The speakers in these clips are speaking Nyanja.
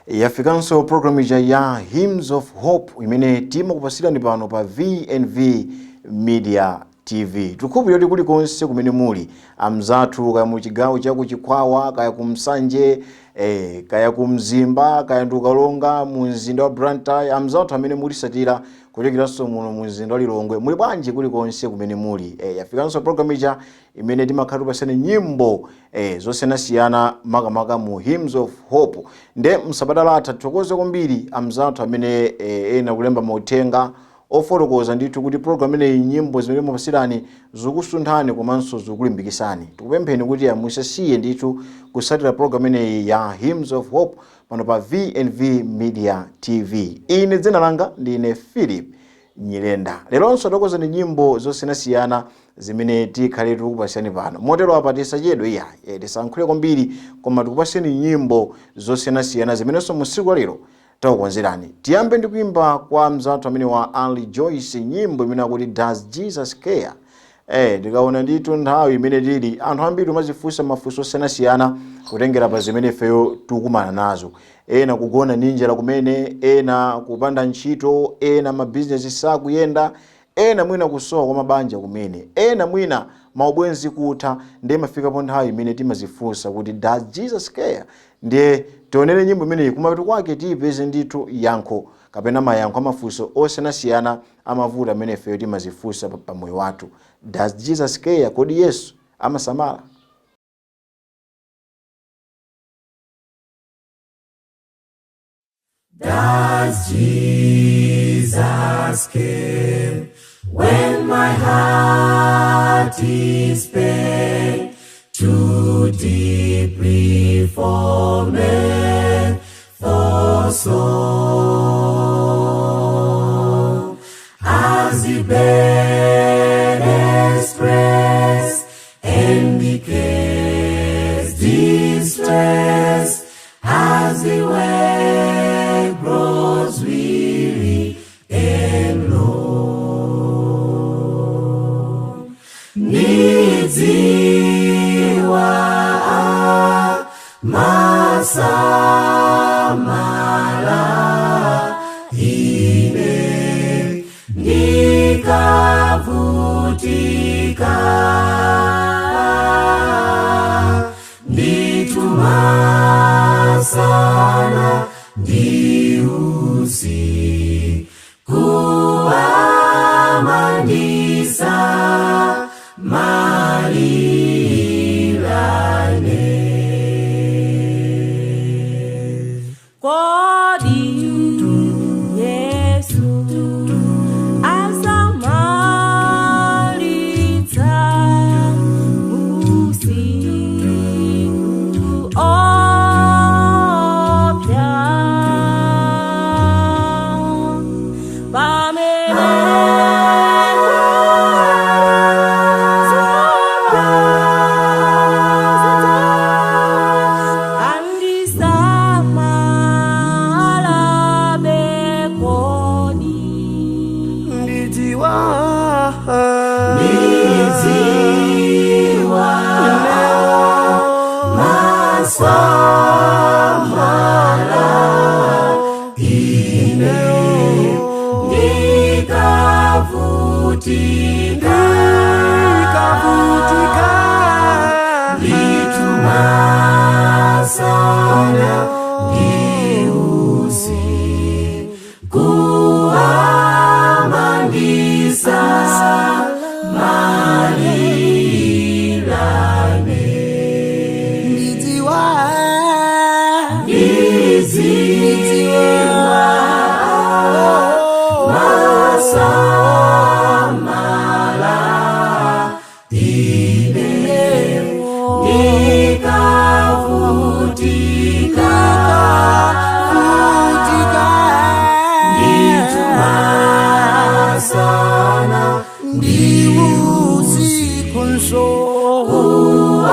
yafikanso program ya Hymns of Hope imene timakupasirani pano pa VNV Media TV. Tikupempha kuti kulikonse kumene muli amzathu kaya mu chigawo cha kuchikwawa kaya kumsanje kaya kumzimba kaya ndukalonga mu mzinda wa Blantyre amzathu amene muli satira kuchokeranso muno mu mzinda wa Lilongwe muli bwanji kulikonse kumene muli. Yafikanso program imene timakhala tipasani nyimbo zosiyanasiyana makamaka mu Hymns of Hope. Nde msabata latha tithokoze kwambiri amzathu amene ena kulemba mauthenga ofotokoza ndithu kuti program ineyi nyimbo zimene mupasirani zikusunthani komanso zikulimbikisani. Tikupempheni kuti musasiye ndithu kusatira program ineyi ya Hymns of Hope pano pa VNV Media TV. Ine dzina langa ndine Philip Nyirenda. Leronso tokoza ni nyimbo zosiyanasiyana zimene tikhale tikupasirani pano. Motero apa tisachedwe tisankhule kwambiri koma tikupasirani nyimbo zosiyanasiyana zimenenso musiku lero takukonzerani. Tiyambe ndi kuimba kwa mzathu amene wa Ali Joyce nyimbo imene akuti Does Jesus Care? Tikaona ndithu nthawi imene tili anthu ambiri mazifunsa mafunso osiyanasiyana kutengera pa zimene feyo tikumana nazo. Ena kugona ninjala kumene, ena kupanda ntchito, ena mabizinesi sakuyenda, ena mwina kusowa kwa mabanja kumene, ena mwina maubwenzi kutha. Ndiye mafikapo nthawi imene timazifunsa kuti Does Jesus Care? Ndiye tionere nyimbo imeneyi kumapeto kwake tiyipeze ndithu yankho kapena mayankho amafunso osiyanasiyana amavuto amene feyo timazifunsa pa moyo wathu. Does Jesus Care? Kodi Yesu amasamala? Does Jesus care when my heart is pain too deeply for me, for soul? As the burdens press and the cares distress, as the way grows weary and low, needs Iwa masamala ine nikavutika ndituma sana ndiusi kuamandisa malilane. Kodi Yesu asamalitsa usiku opya Samala ine nikavutika ndituma sana ndiusi kuamandisa malilane. Masamala ine nikavutika ndituma sana ndiusi kuamandisa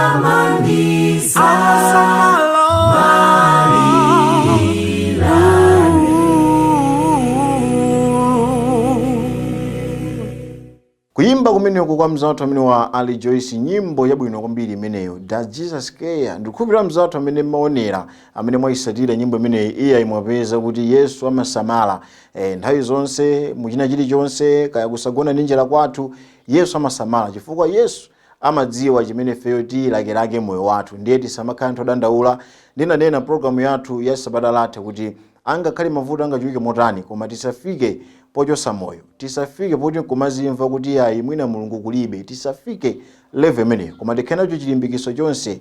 kuamandisa Kuimba kumeneko kwa mzathu amene wa Ali Joyce, nyimbo yabwino kwambiri imeneyo, Does Jesus Care. Ndikukhulupirira mzathu amene maonera amene mwayisatira nyimbo imeneyi iya imwapeza kuti Yesu amasamala. Nthawi zonse muchina chilichonse kaya kusagona ndi njera kwathu Yesu amasamala, chifukwa Yesu amadziwa chimene feyo tilakelake moyo wathu. Ndiye tisamakhala anthu odandaula. Ndinanena programu yathu ya Sabata latha kuti angakhale mavuto angachuluke motani koma tisafike pochosa moyo, tisafike poti kumazimva kuti ayi mwina Mulungu kulibe, tisafike level imeneyo, koma tikhenacho chilimbikiso chonse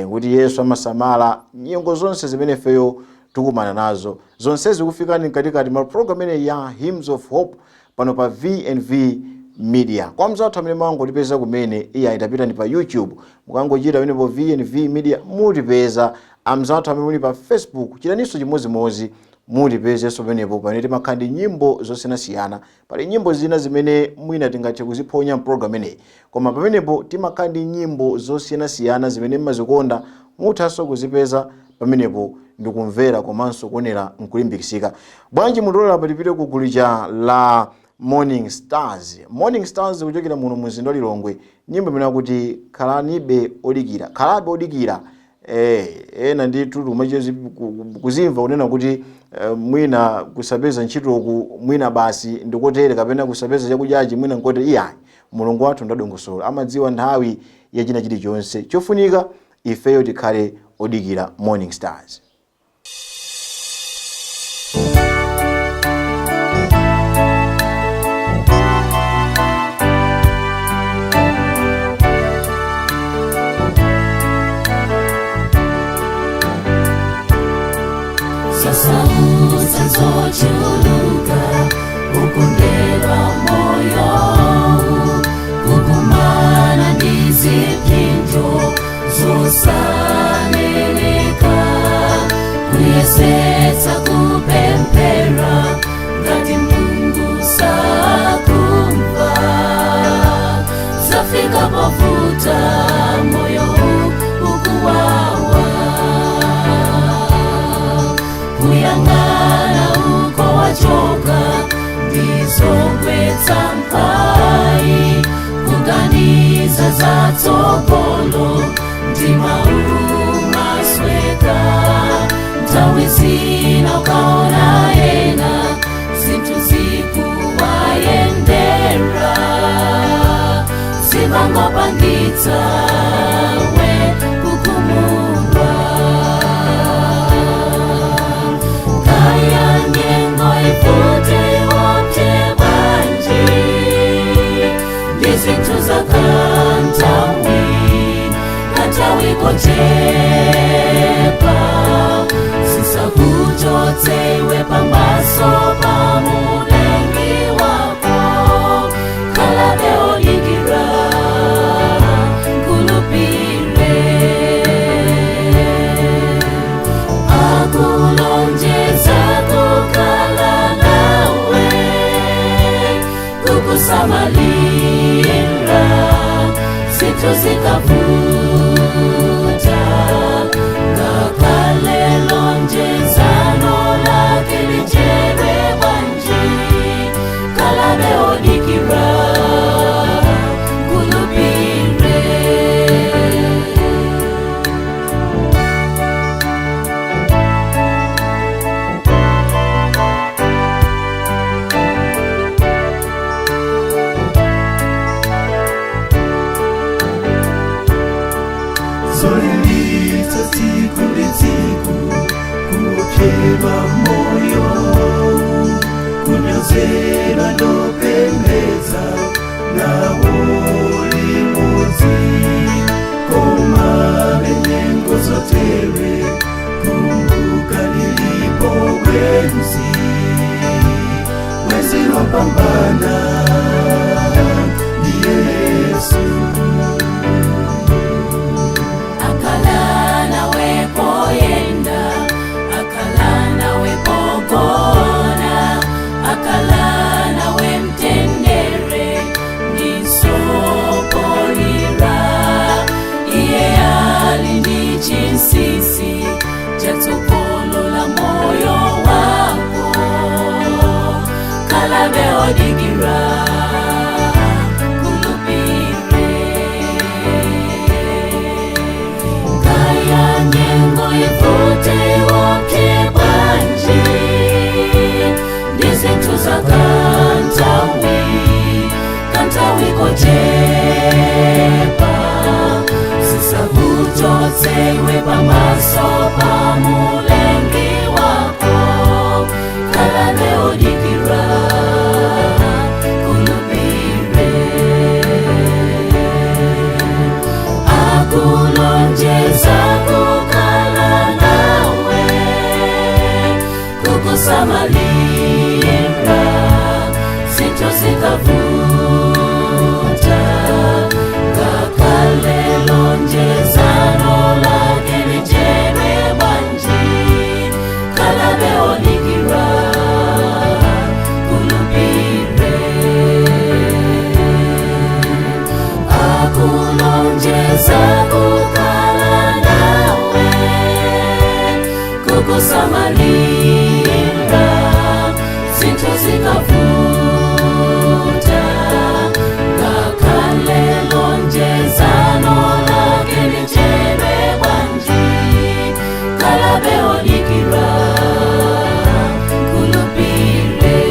kuti Yesu amasamala nyengo zonse zimene feyo tukumana nazo. Zonsezi kufikani katikati ma program ene ya Hymns of Hope pano pa VNV Media. Kwa mzathu amene mwangotipeza kumene iya itapita ni pa YouTube, mukangochita pamene po VNV Media mutipeza. Amzathu amene muli pa Facebook chitaniso chimozimozi mutipeze so penepo pamene timakhala ndi nyimbo zosiyanasiyana. Pali nyimbo zina zimene mwina tingathe kuziphonya program ineyi, koma pamenepo timakhala ndi nyimbo zosiyanasiyana zimene mmazikonda, muthanso kuzipeza pamenepo ndikumvera komanso kuonera nkulimbikisika. Bwanji mutolera patipite ku gulu la Morning Stars. Morning Stars kuchokera muno mu mzinda wa Lilongwe, nyimbo imene kuti khalanibe odikira, khalabe odikira. Ena nditu tumachezi kuzimva unena kuti mwina kusapeza ntchito ku mwina basi ndikotere kapena kusapeza chakudyachi mwina nkotere. Iyayi, Mulungu wathu ndadongosolo, amadziwa nthawi ya china chilichonse. Chofunika ifeyo tikhale odikira. Morning Stars. Sasa usazochuluka ukundera moyo kukumana ndizipinjo zosaneleka kuyesetsa kupempera ngati Mungu sakumva zafika pavuta moyo ukuwawa kuyangana uko wachoka ndizogwetsa mpai kuganiza za tsogolo ndima umasweka nthawi zina ukaona ena zinthu zikuwayendera zimangopangitsa we kukhumudwa. Zinthu zakantawi kochepa sisakuchotsewe pamaso pa Mulengi wako, khalabe odikira kulupire akulonjeza kukhala nawe kukusamalira zinthu zikavuta ngakhale lonjezano lake lichedwe bwanji khalabe odikira kulupire. Solilita siku litiku kuokeba moyo kunyozera lopembeza na ulimuzi koma benyengo zotere kumbuka nilipo wezi wapambana ni Yesu. Sisi chatsokolo la moyo wako khalabe odikira sewe pamaso pa mulengi wako kalabe odikira kulupire akulonjeza kukala nawe kukusamalira sitozikavuta kakale lonjezano lake lijebe banji kalabe olikira kulupire akulonjeza kukala nawe kukusamalira sitozikavuta kakale lonjezano lake lijebe banji kalabe olikira kulupire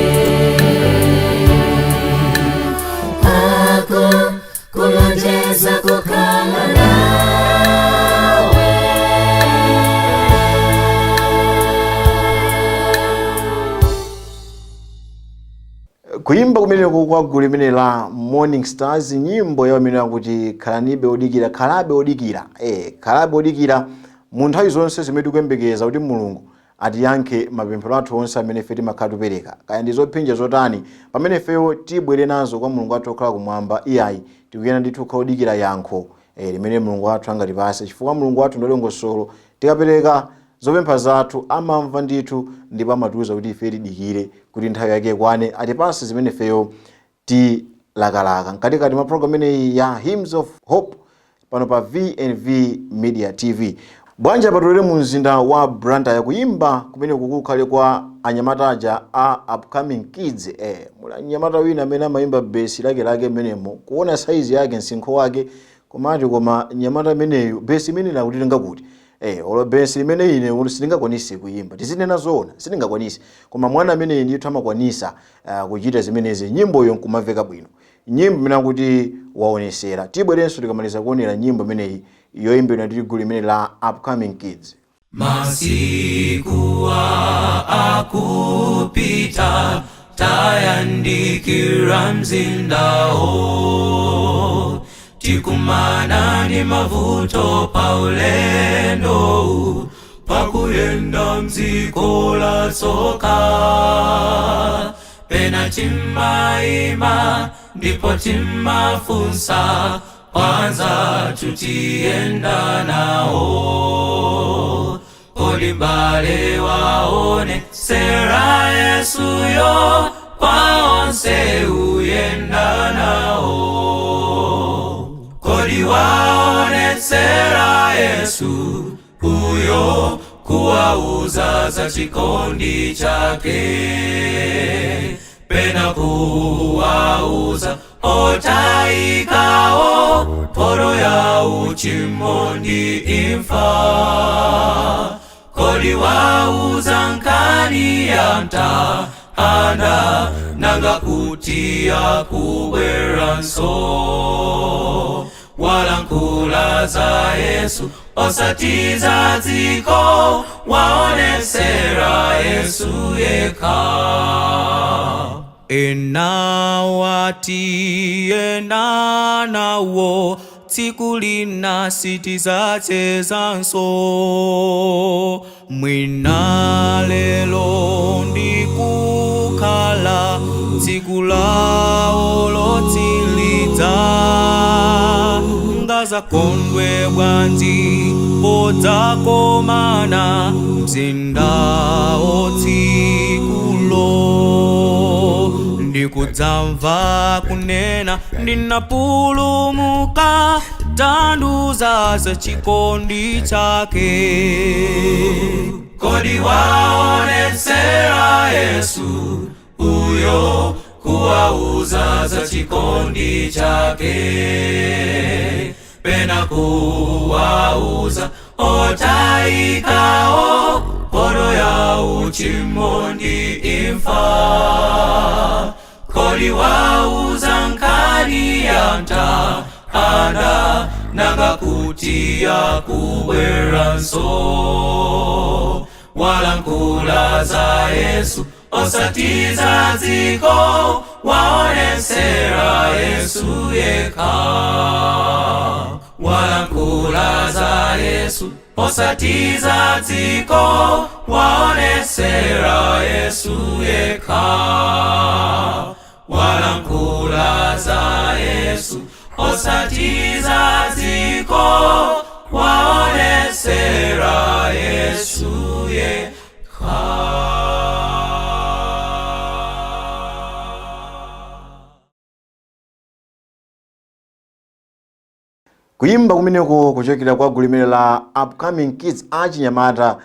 ako kulonjeza kukala nawe. Kuimba kumene kwa gulu limene la Morning Stars, nyimbo yawo imene akuti khalanibe odikira, khalabe odikira. Khalabe odikira mu nthawi zonse zimene tikuyembekeza kuti Mulungu atiyankhe mapemphero athu onse amene ife timakhala tipereka. Kaya ndi zophinja zotani pamene ifeyo tibwere nazo kwa Mulungu athu okhala kumwamba, iyayi tikuyena ndithu kudikira yankho limene Mulungu athu angatipase, chifukwa Mulungu wathu ndi wolongosolo. Tikapereka zopempha zathu amamva ndithu ndipo amatiuza kuti ife tidikire kuti nthawi yake ikwane atipase zimene ifeyo tilakalaka. Mkatikati mwa program ineyi ya Hymns of Hope pano pa VNV Media TV. Bwanja patolere mu mzinda wa Blantyre kuimba kumene kukukhale kwa anyamataja a upcoming kids. Anyamata wina amene amayimba besi lake menemo kuona size yake msinkho wake komati koma nyamata ameneyo besi imene nakutitenga kuti olo besi imene ine sindingakwanise kuimba, tizinena zoona sindingakwanise, koma mwana amene ndithu amakwanisa kuchita zimenezi. Nyimbo yo nkumamveka bwino, nyimbo imene kuti waonesera. Tibwerenso tikamaliza kuonera nyimbo imeneyi yoyimbidwa ndi gulu limene la Upcoming Kids. Masiku akupita tayandikira mzindao tikumana ni mavuto paulendo pakuyenda mziko la soka pena timaima ndipo timafunsa kwanza tutienda nao olimbale waone sera Yesu yo kwaonse uyenda nao kodi waone sera Yesu huyo kuwauza za chikondi chake pena kuwauza otaikao poro ya uchimondi imfa kodi wauza nkani ya mta anda nanga kutia kubweranso walankula za Yesu osatiza ziko waone sera Yesu yeka enawatienda nawo tikulina sitiza chezanso mwina lelo ndikukhala tikulawo lotilita ngaza kondwe bwanji podzakomana mzindawo tikulo ndikudzamva kunena ndinapulumuka tanduza za chikondi chake kodi waone sera Yesu uyo kuwauza za chikondi chake pena kuwauza otaikao poro ya uchimondi imfa kodi wauza nkani ya mta anda nanga kuti akubweranso. Walankhula za Yesu osati za dziko, waonetsera Yesu yekha. Walankhula za Yesu osati za dziko, waonetsera Yesu yekha. Walankhula za Yesu osati za dziko, waonetsera Yesu yekha. Kuyimba kumeneko kuchokera kwa gulu limene la Upcoming Kids achinyamata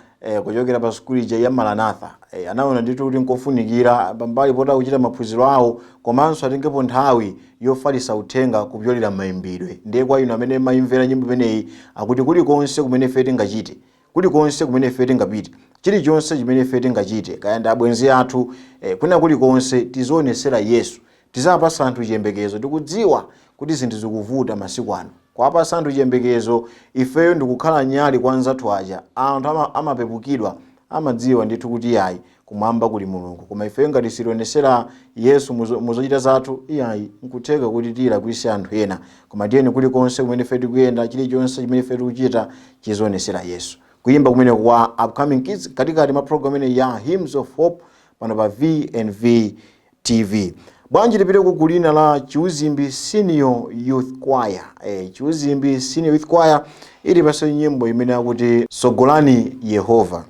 kuchokera pa skuli ya Maranatha. Anaona ndithu kuti nkofunikira pambali pota kuchita maphunziro awo, komanso atengepo nthawi yofalitsa uthenga kupyolera mayimbidwe. Ndiye kwa inu amene mayimvera nyimbo imeneyi akuti kulikonse kumene ife tingachite, kulikonse kumene ife tingapite, chilichonse chimene ife tingachite, kaya ndi abwenzi athu, kuna kulikonse tizionetsera Yesu, tizapasa anthu chiyembekezo. Tikudziwa kuti zinthu zikuvuta masiku ano, kwapasa anthu chiyembekezo. Ifeyo ndikukhala nyali kwa anzathu aja, anthu amapepukidwa, amadziwa ndithu kuti yayi kumwamba kuli Mulungu. Koma ifeyo ngati sitionetsera Yesu muzochita zathu, iyayi nkutheka kuti tilakwitse anthu ena. Koma tiyeni kulikonse kumene ife tikuyenda, chilichonse chimene ife tikuchita chizionetsera Yesu. Kuyimba kumene kwa Upcoming Kids katikati ma program ine ya Hymns of Hope pano pa VNV TV. Bwanji tipite ku gulina la Chiuzimbi Senior Youth Choir. Chiuzimbi Senior Youth Choir ili pasa nyimbo imene akuti Sogolani Yehova.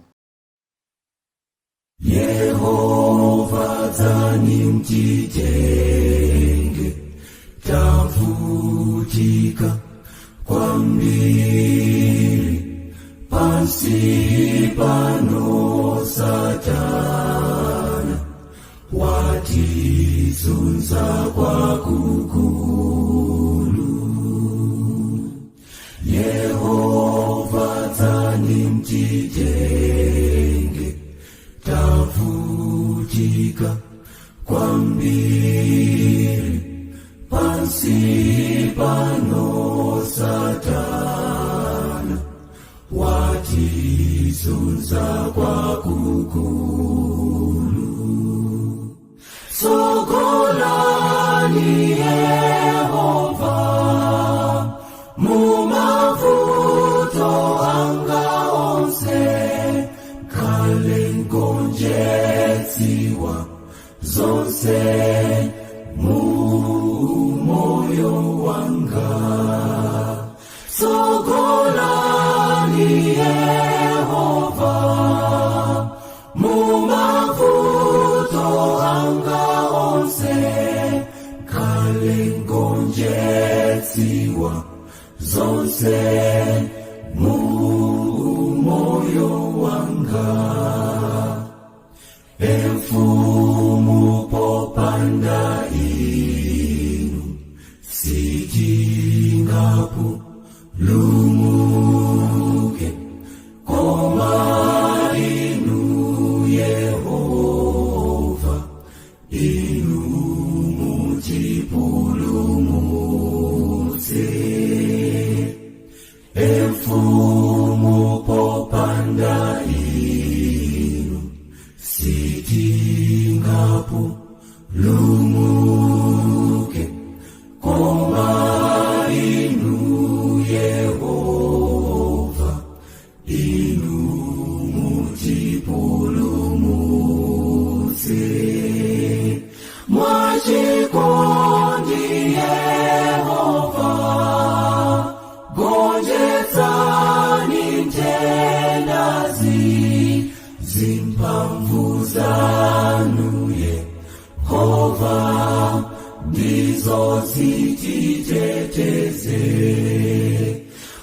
Yehova dzani mtitenge, tavutika kwambiri, pansi pano Satana watizunza kwa kukulu. Yehova dzani mtitenge, tavutika kwambiri, pansi pano Satana watizunza kwa kukulu. Sogolani Yehova mumavuto anga onse, kale ngonjetsiwa zonse moyo wanga. Sogolani Yehova mumavuto anga onse, kale ngonjetsiwa zonse moyo wanga. Mfumu popanda inu, sitingapu lumuke, koma inu Yehova, inu mutipulumutse. Mfumu popanda inu, sitingapu lumuke, koma inu Yehova, inu mutipulumutse. Mwachikondi Yehova, gonjetsani ntendazi, zimphamvu zanu Yehova ndizo zititeteze.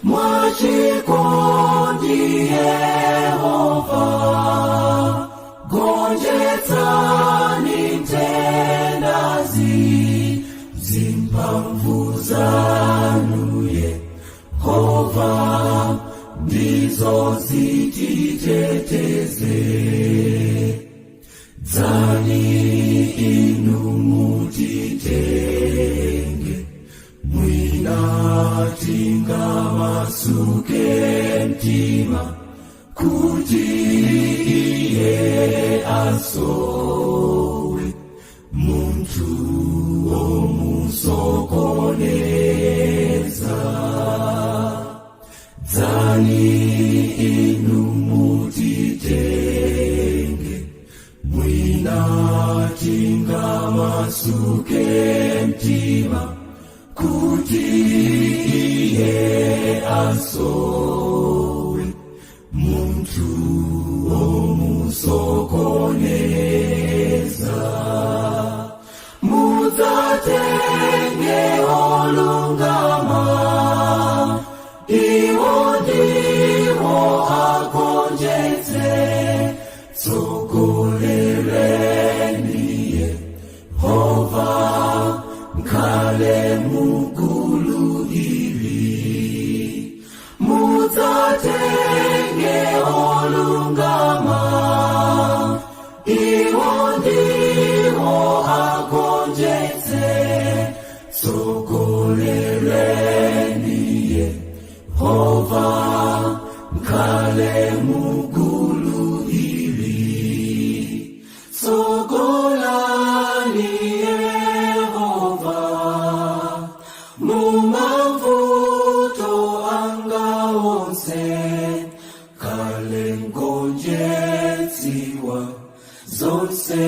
Mwachikondi Yehova, gonjetsani ntendazi, zimphamvu zanu Yehova ndizo zititeteze. Dzani inu mutitenge, mwina natinga masuke mtima kuti iye asowe muntu omusokoneza dzani inu mutitenge mwinatinga masuke mtima kuti iye asowe muntu omusokoneza mudzatenge olungama iwo ndiwo agonjetse tsogolereni Yehova mkhale mugulu ili mudzatenge olungama iwo ndiwo agonjetse tsogolereni Yehova mkhale mugulu ili tsogolani Yehova mumavuto anga onse kale ngonjetsiwa zonse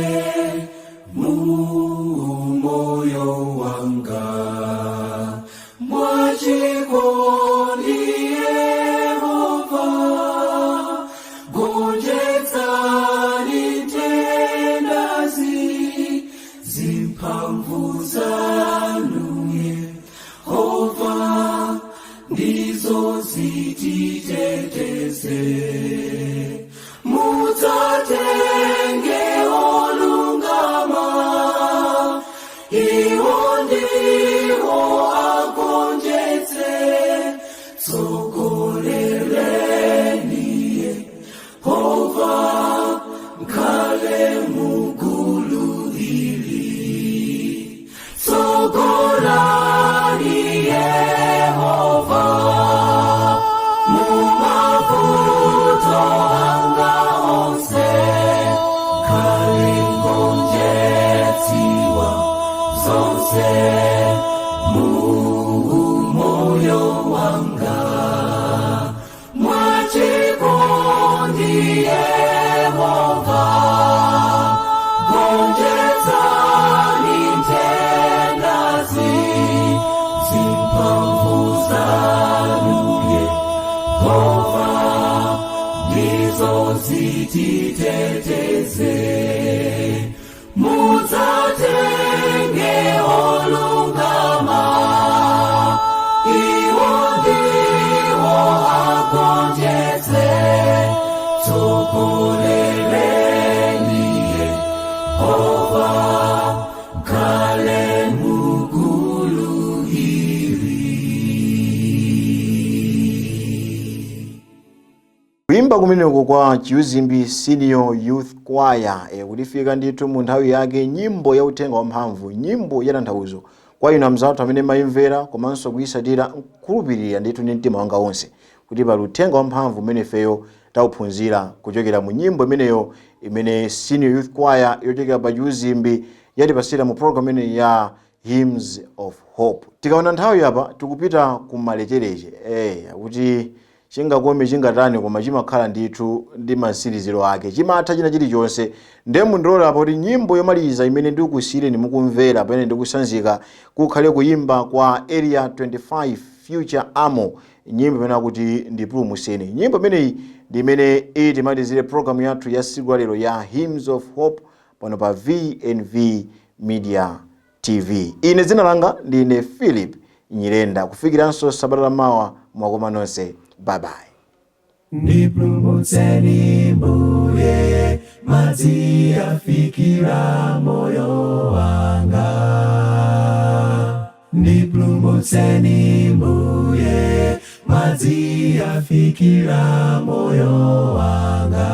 moyo wanga mwachikondi Yehova gonjetsani tendazi zimphamvu zanu Yehova ndizo zititeteze mudzatenge olungama iwo ndiwo agonjetse tsogolereni Yehova mkhale mugulu ili tsogolani Yehova mumavuto anga onse kale ngonjetsiwa zonse moyo wanga mwachikondi Yehova gonjetsani tendazi zimphamvu zanu Yehova ndizo zititeteze mudzatenge olungama iwo ndiwo agonjetse tsogolereni Yehova mkhale mugulu ili. Kuimba kumeneko kwa Chiuzimbi Senior Youth Choir kulifika ndithu mu nthawi yake nyimbo ya uthenga wamphamvu, nyimbo ya tanthauzo kwa inu amzathu amene mayimvera komanso kuyisatira nkhulupirira ndithu ndi mtima wanga wonse kuti pali uthenga wamphamvu umene feyo tauphunzira kuchokera mu nyimbo imeneyo imene Senior Youth Choir yochokera pa Chiuzimbi yatipasira mu program imene ya Hymns of Hope. Tikaona nthawi apa tikupita kumalechereche kuti chingakome chingatani koma chimakhala ndithu ndi masiriziro ake chimatha china chilichonse. Ndemu ndilola kuti nyimbo yomaliza imene ndikusiyire ni mukumvera pamene ndikusanzika kukhale kuimba kwa Area 25 Future Amo, nyimbo imene akuti ndipulumutseni. Nyimbo imeneyi ndi imene itimalizire program yathu ya siku lero ya Hymns of Hope pano pa VNV Media TV. Ine dzina langa ndine Philip Nyirenda. Kufikiranso sabata la mawa mwakoma nonse. Bye bye. Ndipulumutseni Mbuye, madzi afikira moyo wanga. Ndipulumutseni Mbuye, madzi afikira moyo wanga.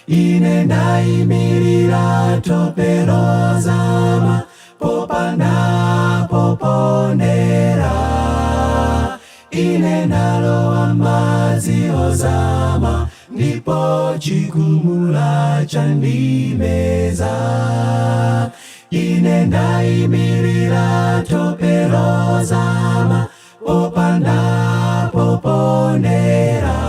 Ine ndayimirira topero zama popanda poponera. ine nalowa madzi ozama, ndipo chigumula chandimeza. Ine ndayimirira tope lozama, popanda poponera.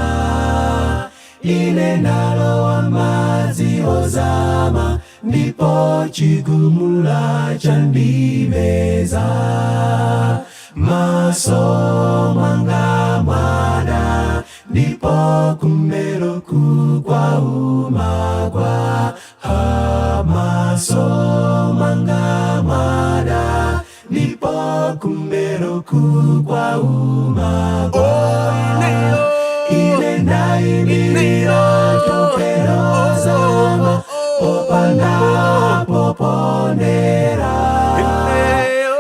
Ine nalowa madzi ozama, ndipo chigumula chandimeza. Maso mwanga mwada, ndipo kumbelo kukwa umagwa. Maso mwanga mwada, ndipo kumbelo kukwa umagwa. Ine ndayimirira tope lozama, popanda poponera.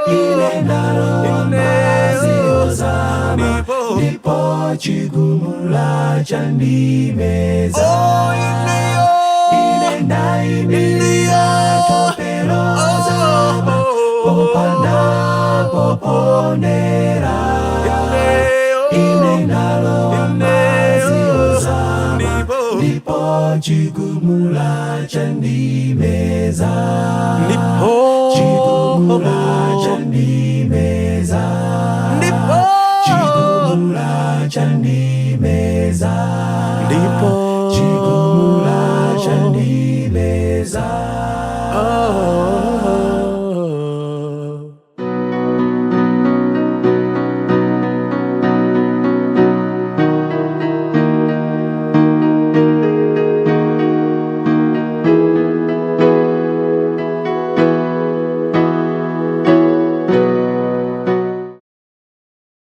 Ine nalowa madzi ozama, ndipo chigumula chandimeza. Ine ndayimirira tope lozama, popanda poponera. Ine nalowa madzi ozama, ndipo chigumula chandimeza. Chigumula chandimeza. Chigumula chandimeza. Chigumula chandimeza.